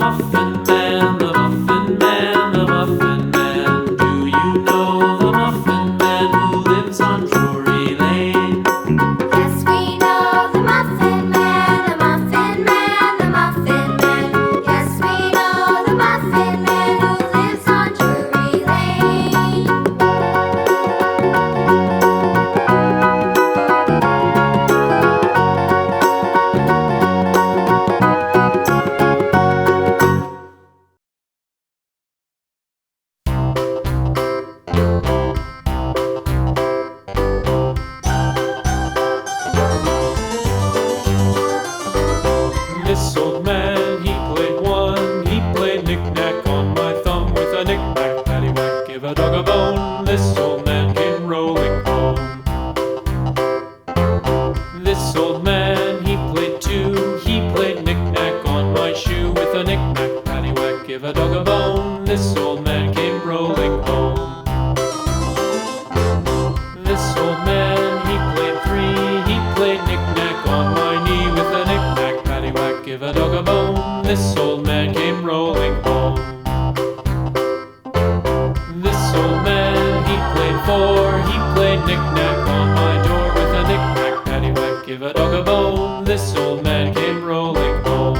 Muffin Man, the Muffin Man, the Muffin Man. Do you know the Muffin Man who lives on Drury Lane? Yes, we know the Muffin Man, the Muffin Man, the Muffin Man. Yes, we know the Muffin Man who lives on Drury Lane. This old man, he played one. He played knick-knack on my thumb with a knick-knack, paddywhack, give a dog a bone. This old man came rolling home. This old man, he played two. He played knick-knack on my shoe with a knick-knack, paddywhack, give a dog a bone. This old man came rolling home. This old man, he played three. He played knick-knack on my knee with a knick-knack, paddywhack, give a dog a bone. This old man came rolling home. This old man, he played four. He played knick-knack on my door with a knick-knack, paddywhack, give a dog a bone. This old man came rolling home.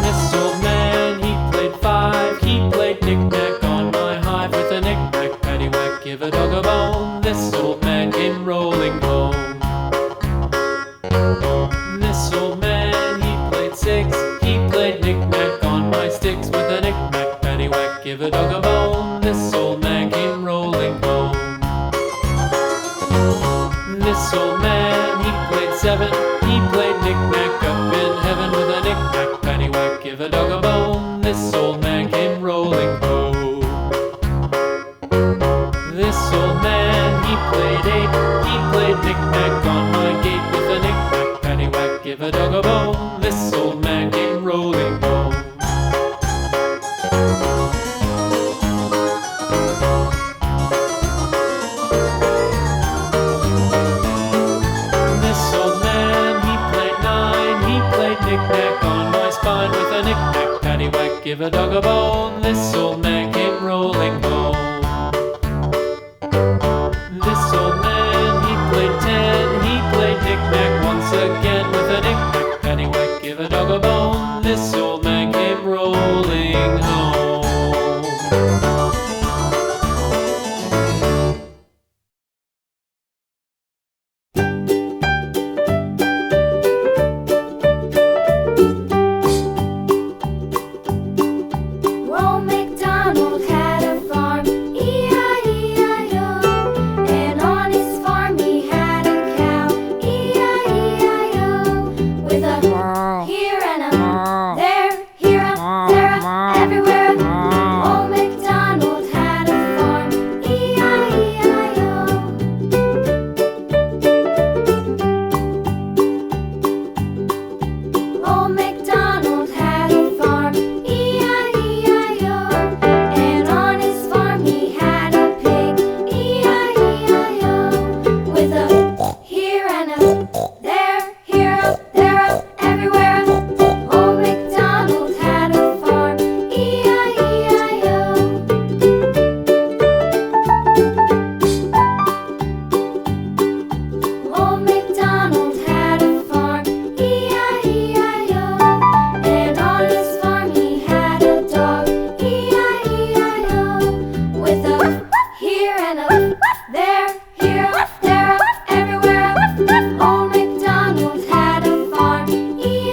This old man, he played five. He played knick-knack on my hive with a knick-knack, paddywhack, give a dog a bone. This old man came rolling home. This old man, he played six. He played knick-knack on my sticks with a knick-knack, paddywhack, give a dog a bone. This old man came rolling home. This old man, he played seven. He played knick-knack up in heaven with a knick-knack, paddywhack, give a dog a bone. This old man came rolling home. This old man, he played eight. He played knick-knack on my gate with a knick-knack, paddywhack, give a dog a bone. This old man came rolling home. This old man, he played nine. He played knick-knack on my spine with a knick-knack, paddywhack, give a dog a bone. This old man